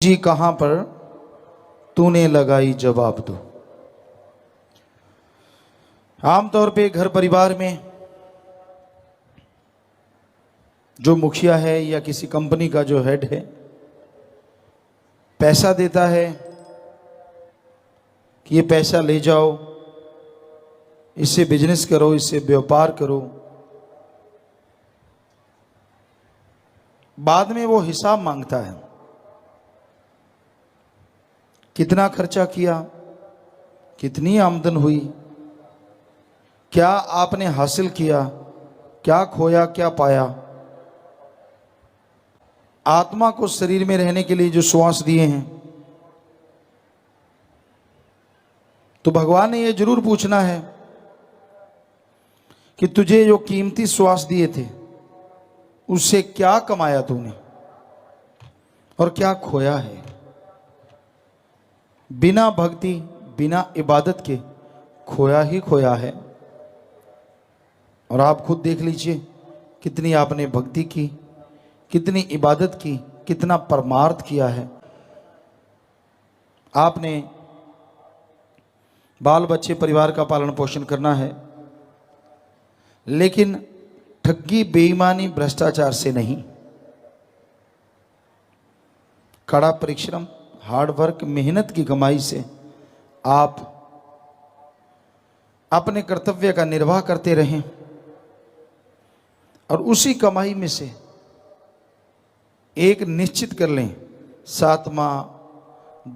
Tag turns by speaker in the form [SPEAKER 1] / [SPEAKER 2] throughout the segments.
[SPEAKER 1] जी कहां पर तूने लगाई जवाब दो। आमतौर पे घर परिवार में जो मुखिया है या किसी कंपनी का जो हेड है पैसा देता है कि ये पैसा ले जाओ, इससे बिजनेस करो, इससे व्यापार करो। बाद में वो हिसाब मांगता है, कितना खर्चा किया, कितनी आमदन हुई, क्या आपने हासिल किया, क्या खोया, क्या पाया। आत्मा को शरीर में रहने के लिए जो श्वास दिए हैं, तो भगवान ने ये जरूर पूछना है कि तुझे जो कीमती श्वास दिए थे उससे क्या कमाया तूने और क्या खोया है। बिना भक्ति बिना इबादत के खोया ही खोया है। और आप खुद देख लीजिए कितनी आपने भक्ति की, कितनी इबादत की, कितना परमार्थ किया है। आपने बाल बच्चे परिवार का पालन पोषण करना है, लेकिन ठगी बेईमानी भ्रष्टाचार से नहीं। कड़ा परिश्रम, हार्ड वर्क, मेहनत की कमाई से आप अपने कर्तव्य का निर्वाह करते रहें और उसी कमाई में से एक निश्चित कर लें, 7वां,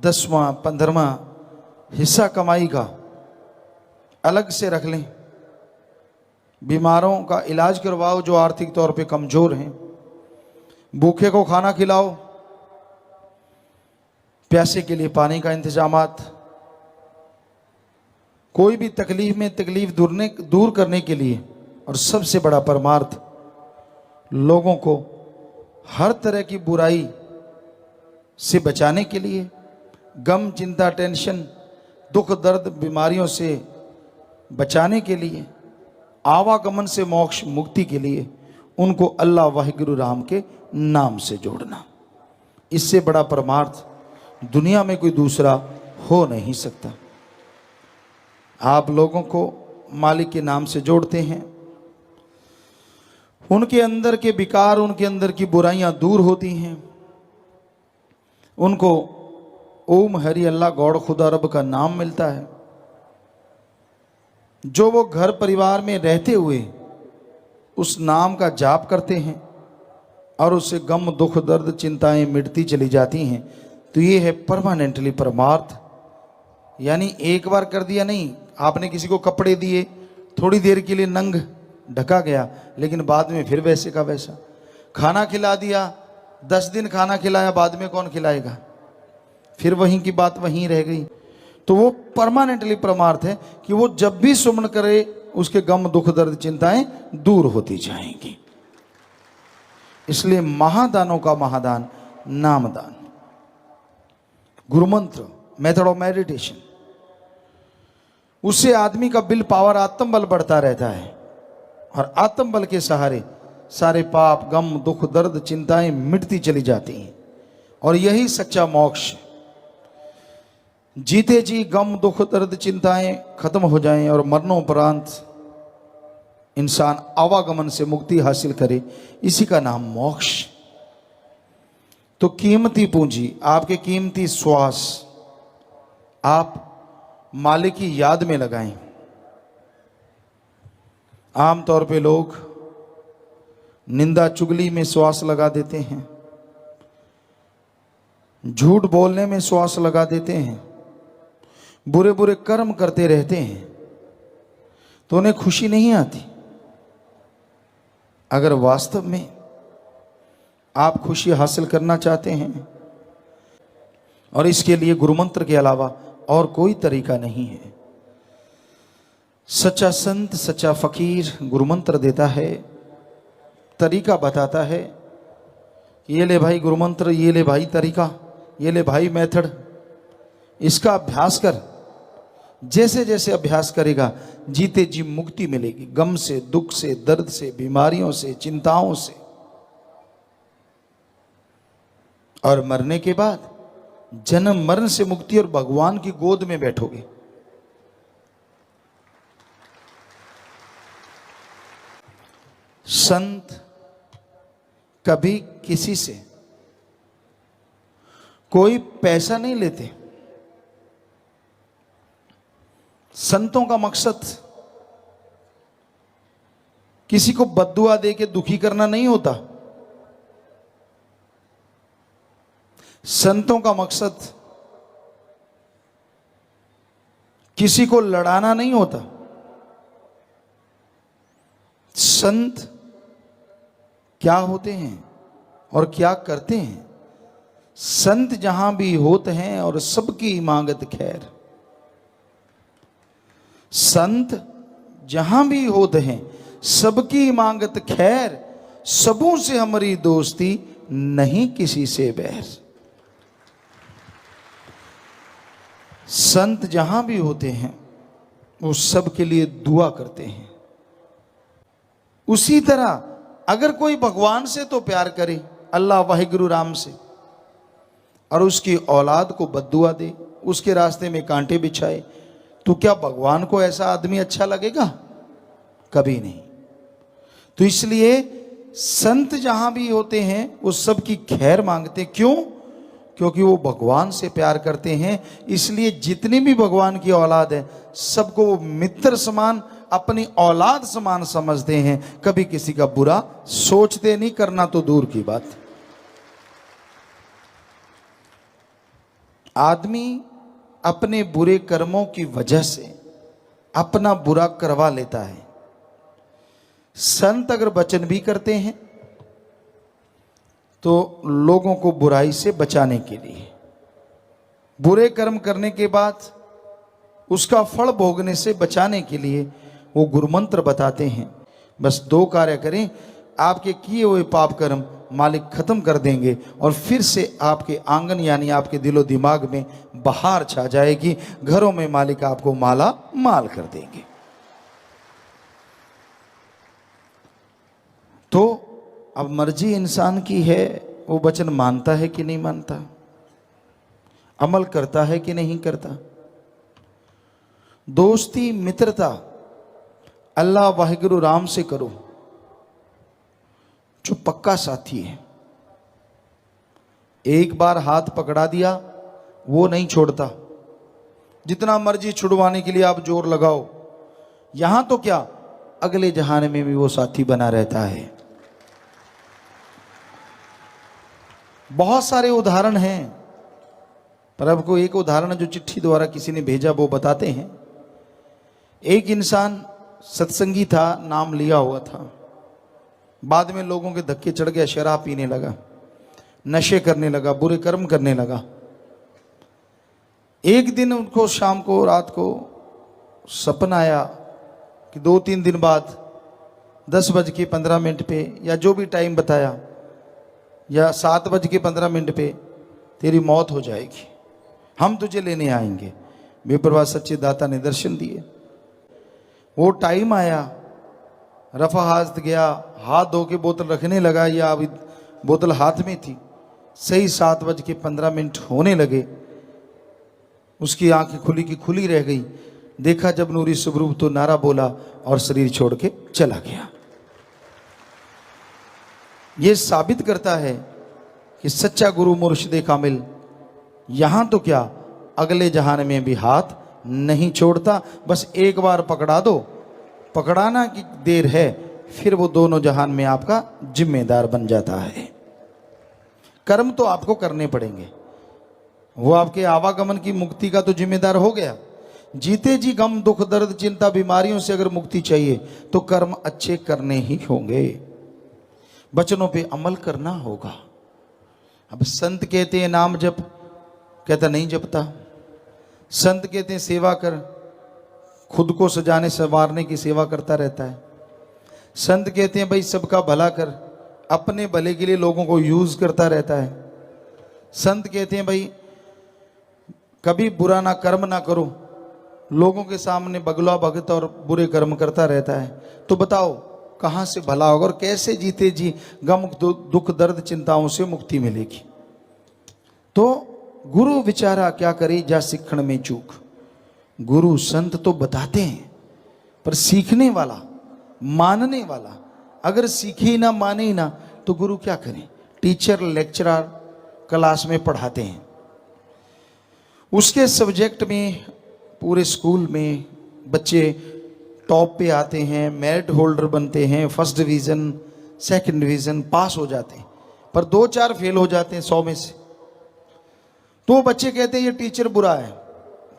[SPEAKER 1] 10वां, 15वां हिस्सा कमाई का अलग से रख लें। बीमारों का इलाज करवाओ जो आर्थिक तौर पे कमजोर हैं, भूखे को खाना खिलाओ, प्यासे के लिए पानी का इंतजामात। कोई भी तकलीफ में तकलीफ दूर करने के लिए, और सबसे बड़ा परमार्थ लोगों को हर तरह की बुराई से बचाने के लिए, गम, चिंता, टेंशन, दुख, दर्द, बीमारियों से बचाने के लिए, आवागमन से मोक्ष मुक्ति के लिए उनको अल्लाह वाहिगुरु राम के नाम से जोड़ना। इससे बड़ा परमार्थ दुनिया में कोई दूसरा हो नहीं सकता। आप लोगों को मालिक के नाम से जोड़ते हैं, उनके अंदर के विकार, उनके अंदर की बुराइयां दूर होती हैं। उनको ओम हरि अल्लाह गॉड खुदा रब का नाम मिलता है, जो वो घर परिवार में रहते हुए उस नाम का जाप करते हैं और उससे गम, दुख, दर्द, चिंताएं मिटती चली जाती हैं। तो ये है परमानेंटली परमार्थ। यानी एक बार कर दिया नहीं, आपने किसी को कपड़े दिए, थोड़ी देर के लिए नंग ढका गया, लेकिन बाद में फिर वैसे का वैसा। खाना खिला दिया, 10 दिन खाना खिलाया, बाद में कौन खिलाएगा, फिर वहीं की बात वहीं रह गई। तो वो परमानेंटली परमार्थ है कि वो जब भी सुमन करे उसके गम, दुख, दर्द, चिंताएं दूर होती जाएंगी। इसलिए महादानों का महादान नामदान, गुरुमंत्र, मेथड ऑफ मेडिटेशन, उससे आदमी का विल पावर, आत्म बल बढ़ता रहता है और आत्म बल के सहारे सारे पाप, गम, दुख, दर्द, चिंताएं मिटती चली जाती हैं। और यही सच्चा मोक्ष। जीते जी गम, दुख, दर्द, चिंताएं खत्म हो जाएं और मरणोपरांत इंसान आवागमन से मुक्ति हासिल करे, इसी का नाम मोक्ष। तो कीमती पूंजी, आपके कीमती श्वास आप मालिक की याद में लगाएं। आमतौर पे लोग निंदा चुगली में श्वास लगा देते हैं, झूठ बोलने में श्वास लगा देते हैं, बुरे बुरे कर्म करते रहते हैं, तो उन्हें खुशी नहीं आती। अगर वास्तव में आप खुशी हासिल करना चाहते हैं, और इसके लिए गुरुमंत्र के अलावा और कोई तरीका नहीं है। सच्चा संत, सच्चा फकीर गुरुमंत्र देता है, तरीका बताता है, ये ले भाई गुरुमंत्र, ये ले भाई तरीका, ये ले भाई मेथड, इसका अभ्यास कर। जैसे जैसे अभ्यास करेगा जीते जी मुक्ति मिलेगी, गम से, दुख से, दर्द से, बीमारियों से, चिंताओं से। और मरने के बाद जन्म मरण से मुक्ति और भगवान की गोद में बैठोगे। संत कभी किसी से कोई पैसा नहीं लेते। संतों का मकसद किसी को बद्दुआ दे के दुखी करना नहीं होता। संतों का मकसद किसी को लड़ाना नहीं होता। संत क्या होते हैं और क्या करते हैं? संत जहां भी होते हैं और सबकी मांगत खैर। संत जहां भी होते हैं सबकी मांगत खैर, सबों से हमारी दोस्ती नहीं किसी से बैर। संत जहां भी होते हैं वो सबके लिए दुआ करते हैं। उसी तरह अगर कोई भगवान से तो प्यार करे, अल्लाह वाहिगुरु राम से, और उसकी औलाद को बद्दुआ दे, उसके रास्ते में कांटे बिछाए, तो क्या भगवान को ऐसा आदमी अच्छा लगेगा? कभी नहीं। तो इसलिए संत जहां भी होते हैं वो सबकी खैर मांगते। क्यों? क्योंकि वो भगवान से प्यार करते हैं। इसलिए जितनी भी भगवान की औलाद है सबको वो मित्र समान, अपनी औलाद समान समझते हैं। कभी किसी का बुरा सोचते नहीं, करना तो दूर की बात। आदमी अपने बुरे कर्मों की वजह से अपना बुरा करवा लेता है। संत अगर वचन भी करते हैं तो लोगों को बुराई से बचाने के लिए, बुरे कर्म करने के बाद उसका फल भोगने से बचाने के लिए वो गुरुमंत्र बताते हैं। बस 2 कार्य करें, आपके किए हुए पाप कर्म मालिक खत्म कर देंगे और फिर से आपके आंगन यानी आपके दिलो दिमाग में बहार छा जाएगी। घरों में मालिक आपको माला माल कर देंगे। तो अब मर्जी इंसान की है, वो वचन मानता है कि नहीं मानता, अमल करता है कि नहीं करता। दोस्ती मित्रता अल्लाह वाहिगुरु राम से करो, जो पक्का साथी है। एक बार हाथ पकड़ा दिया वो नहीं छोड़ता। जितना मर्जी छुड़वाने के लिए आप जोर लगाओ, यहां तो क्या अगले जहान में भी वो साथी बना रहता है। बहुत सारे उदाहरण हैं, पर आपको एक उदाहरण जो चिट्ठी द्वारा किसी ने भेजा वो बताते हैं। एक इंसान सत्संगी था, नाम लिया हुआ था, बाद में लोगों के धक्के चढ़ गया, शराब पीने लगा, नशे करने लगा, बुरे कर्म करने लगा। एक दिन उनको शाम को रात को सपना आया कि 2-3 दिन बाद 10:15 पे या जो भी टाइम बताया, या 7:15 पे तेरी मौत हो जाएगी, हम तुझे लेने आएंगे। बेपरवाह सच्चे दाता ने दर्शन दिए। वो टाइम आया, रफा हाथ गया, हाथ धो के बोतल रखने लगा, या अभी बोतल हाथ में थी। सही 7:15 होने लगे, उसकी आंखें खुली की खुली रह गई। देखा जब नूरी स्वरूप तो नारा बोला और शरीर छोड़ के चला गया। ये साबित करता है कि सच्चा गुरु मुर्शिदे कामिल यहां तो क्या अगले जहान में भी हाथ नहीं छोड़ता। बस एक बार पकड़ा दो, पकड़ाना की देर है, फिर वो दोनों जहान में आपका जिम्मेदार बन जाता है। कर्म तो आपको करने पड़ेंगे, वो आपके आवागमन की मुक्ति का तो जिम्मेदार हो गया। जीते जी गम दुख दर्द चिंता बीमारियों से अगर मुक्ति चाहिए तो कर्म अच्छे करने ही होंगे, वचनों पे अमल करना होगा। अब संत कहते हैं नाम जप, कहता नहीं जपता। संत कहते हैं सेवा कर, खुद को सजाने संवारने की सेवा करता रहता है। संत कहते हैं भाई सबका भला कर, अपने भले के लिए लोगों को यूज करता रहता है। संत कहते हैं भाई कभी बुरा ना कर्म ना करो, लोगों के सामने बगला भगत और बुरे कर्म करता रहता है। तो बताओ कहाँ से भला होगा और कैसे जीते जी गम दुख दर्द चिंताओं से मुक्ति मिलेगी। तो गुरु विचारा क्या करे जा सीखण में चूक। गुरु संत तो बताते हैं, पर सीखने वाला, मानने वाला अगर सीखे ही ना, माने ही ना, तो गुरु क्या करें। टीचर लेक्चरर क्लास में पढ़ाते हैं, उसके सब्जेक्ट में पूरे स्कूल में बच्चे टॉप पे आते हैं, मेरिट होल्डर बनते हैं, फर्स्ट डिवीज़न सेकंड डिवीज़न पास हो जाते हैं, पर 2-4 फेल हो जाते हैं 100 में से। तो बच्चे कहते हैं ये टीचर बुरा है,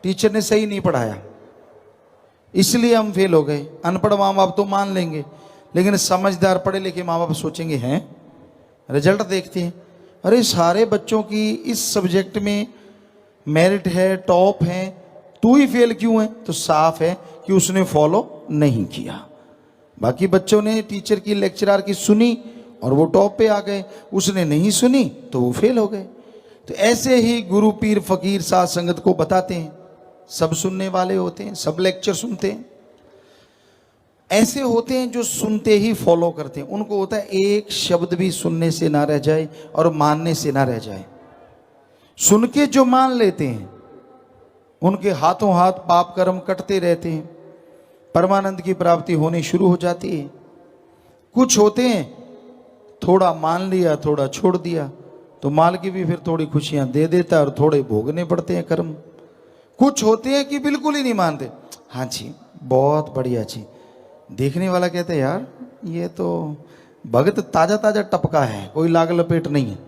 [SPEAKER 1] टीचर ने सही नहीं पढ़ाया इसलिए हम फेल हो गए। अनपढ़ माँ बाप तो मान लेंगे, लेकिन समझदार पढ़े लिखे माँ बाप सोचेंगे हैं, रिजल्ट देखते हैं, अरे सारे बच्चों की इस सब्जेक्ट में मेरिट है, टॉप है, तू ही फेल क्यों है। तो साफ है कि उसने फॉलो नहीं किया। बाकी बच्चों ने टीचर की लेक्चरर की सुनी और वो टॉप पे आ गए, उसने नहीं सुनी तो वो फेल हो गए। तो ऐसे ही गुरु पीर फकीर साध संगत को बताते हैं, सब सुनने वाले होते हैं, सब लेक्चर सुनते हैं। ऐसे होते हैं जो सुनते ही फॉलो करते हैं, उनको होता है एक शब्द भी सुनने से ना रह जाए और मानने से ना रह जाए। सुन के जो मान लेते हैं उनके हाथों हाथ पाप कर्म कटते रहते हैं, परमानंद की प्राप्ति होनी शुरू हो जाती है। कुछ होते हैं थोड़ा मान लिया थोड़ा छोड़ दिया, तो माल की भी फिर थोड़ी खुशियां दे देता और थोड़े भोगने पड़ते हैं कर्म। कुछ होते हैं कि बिल्कुल ही नहीं मानते, हाँ जी बहुत बढ़िया जी, देखने वाला कहते हैं यार ये तो भगत ताजा ताजा टपका है, कोई लाग लपेट नहीं है,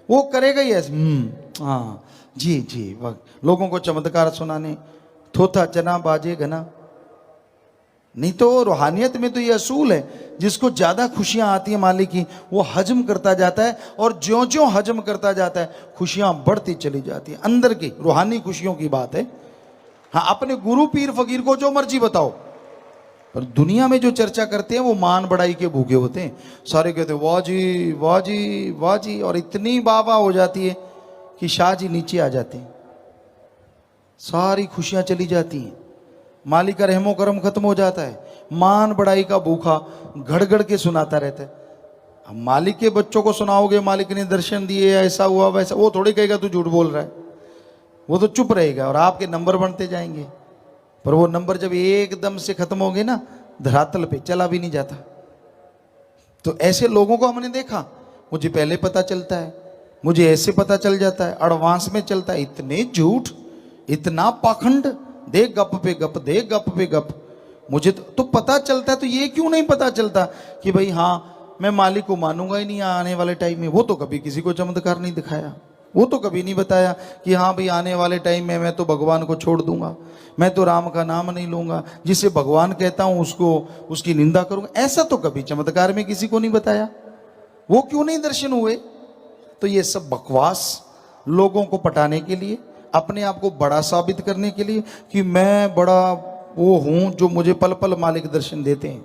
[SPEAKER 1] वो करेगा ही ऐसे। हाँ जी जी, लोगों को चमत्कार सुनाने, थोथा चना बाजे घना। नहीं तो रूहानियत में तो ये असूल है, जिसको ज्यादा खुशियां आती है मालिक की, वो हजम करता जाता है, और ज्यों ज्यों हजम करता जाता है खुशियां बढ़ती चली जाती है। अंदर की रूहानी खुशियों की बात है। हाँ, अपने गुरु पीर फकीर को जो मर्जी बताओ, पर दुनिया में जो चर्चा करते हैं वो मान बढ़ाई के भूखे होते हैं। सारे कहते हैं वाह जी वाह जी वाह जी, और इतनी वाह हो जाती है कि शाह जी नीचे आ जाते हैं, सारी खुशियां चली जाती हैं, मालिक का रहमो करम खत्म हो जाता है। मान बढ़ाई का भूखा घड़ के सुनाता रहता है। अब मालिक के बच्चों को सुनाओगे मालिक ने दर्शन दिए, ऐसा हुआ वैसा, वो थोड़ी कहेगा तू झूठ बोल रहा है, वो तो चुप रहेगा और आपके नंबर बनते जाएंगे। पर वो नंबर जब एकदम से खत्म हो गए ना, धरातल पे चला भी नहीं जाता। तो ऐसे लोगों को हमने देखा, मुझे पहले पता चलता है, मुझे ऐसे पता चल जाता है, एडवांस में चलता है। इतने झूठ, इतना पाखंड, दे गप पे गप, दे गप पे गप। मुझे तो पता चलता है, तो ये क्यों नहीं पता चलता कि भाई हाँ मैं मालिक को मानूंगा ही नहीं आने वाले टाइम में। वो तो कभी किसी को चमत्कार नहीं दिखाया, वो तो कभी नहीं बताया कि हाँ भाई आने वाले टाइम में मैं तो भगवान को छोड़ दूंगा, मैं तो राम का नाम नहीं लूंगा, जिसे भगवान कहता हूं उसको उसकी निंदा करूंगा। ऐसा तो कभी चमत्कार में किसी को नहीं बताया। वो क्यों नहीं दर्शन हुए? तो ये सब बकवास, लोगों को पटाने के लिए, अपने आप को बड़ा साबित करने के लिए कि मैं बड़ा वो हूं जो मुझे पल पल मालिक दर्शन देते हैं।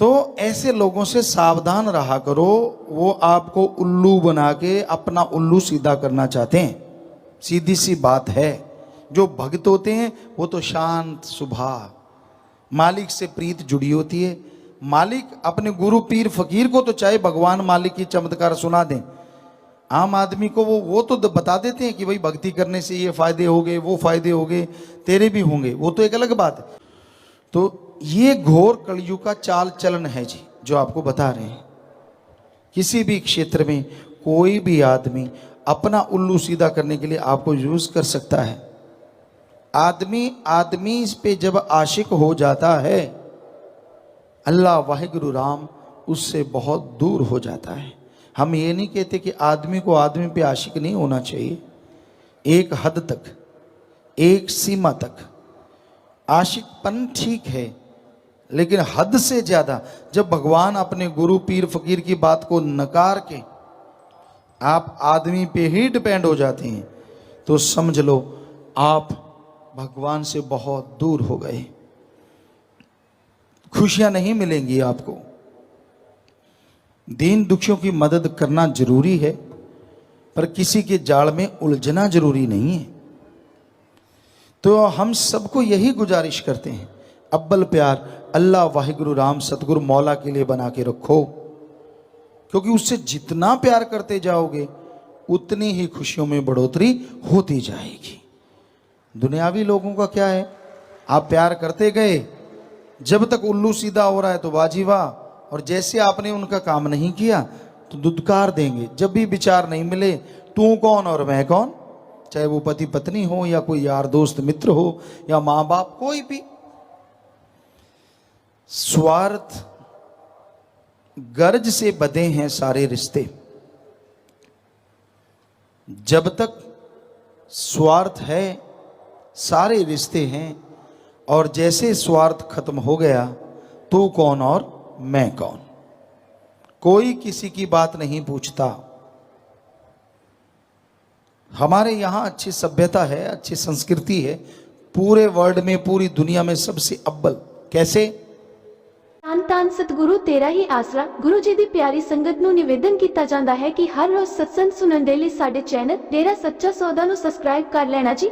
[SPEAKER 1] तो ऐसे लोगों से सावधान रहा करो, वो आपको उल्लू बना के अपना उल्लू सीधा करना चाहते हैं। सीधी सी बात है। जो भक्त होते हैं वो तो शांत स्वभाव, मालिक से प्रीत जुड़ी होती है। मालिक अपने गुरु पीर फकीर को तो चाहे भगवान मालिक की चमत्कार सुना दें, आम आदमी को वो तो बता देते हैं कि भाई भक्ति करने से ये फायदे हो गए, वो फायदे हो गए, तेरे भी होंगे, वो तो एक अलग बात है। तो ये घोर कलयुग का चाल चलन है जी, जो आपको बता रहे हैं। किसी भी क्षेत्र में कोई भी आदमी अपना उल्लू सीधा करने के लिए आपको यूज कर सकता है। आदमी इस पे जब आशिक हो जाता है, अल्लाह वाहिगुरु राम उससे बहुत दूर हो जाता है। हम ये नहीं कहते कि आदमी को आदमी पे आशिक नहीं होना चाहिए, एक हद तक, एक सीमा तक आशिकपन ठीक है, लेकिन हद से ज्यादा जब भगवान अपने गुरु पीर फकीर की बात को नकार के आप आदमी पे ही डिपेंड हो जाते हैं, तो समझ लो आप भगवान से बहुत दूर हो गए। खुशियां नहीं मिलेंगी आपको। दीन दुखियों की मदद करना जरूरी है, पर किसी के जाल में उलझना जरूरी नहीं है। तो हम सबको यही गुजारिश करते हैं, अव्वल प्यार अल्लाह वाहिगुरु राम सतगुरु मौला के लिए बना के रखो, क्योंकि उससे जितना प्यार करते जाओगे उतनी ही खुशियों में बढ़ोतरी होती जाएगी। दुनियावी लोगों का क्या है, आप प्यार करते गए, जब तक उल्लू सीधा हो रहा है तो वाजी वाह, और जैसे आपने उनका काम नहीं किया तो दुत्कार देंगे। जब भी विचार नहीं मिले, तू कौन और मैं कौन, चाहे वो पति पत्नी हो या कोई यार दोस्त मित्र हो या माँ बाप, कोई भी। स्वार्थ गर्ज से बंधे हैं सारे रिश्ते। जब तक स्वार्थ है सारे रिश्ते हैं, और जैसे स्वार्थ खत्म हो गया तू कौन और मैं कौन, कोई किसी की बात नहीं पूछता। हमारे यहाँ अच्छी सभ्यता है, अच्छी संस्कृति है, पूरे वर्ल्ड में, पूरी दुनिया में सबसे अव्वल। कैसे?
[SPEAKER 2] ਧੰਨ ਧੰਨ ਸਤਿਗੁਰੂ ਤੇਰਾ ਹੀ ਆਸਰਾ। ਗੁਰੂ ਜੀ ਦੀ ਪਿਆਰੀ ਸੰਗਤ ਨੂੰ ਨਿਵੇਦਨ ਕੀਤਾ ਜਾਂਦਾ ਹੈ ਕਿ ਹਰ ਰੋਜ਼ ਸਤਸੰਗ ਸੁਣਨ ਦੇ ਲਈ ਸਾਡੇ ਚੈਨਲ ਡੇਰਾ ਸੱਚਾ ਸੌਦਾ ਨੂੰ ਸਬਸਕ੍ਰਾਈਬ ਕਰ ਲੈਣਾ ਜੀ।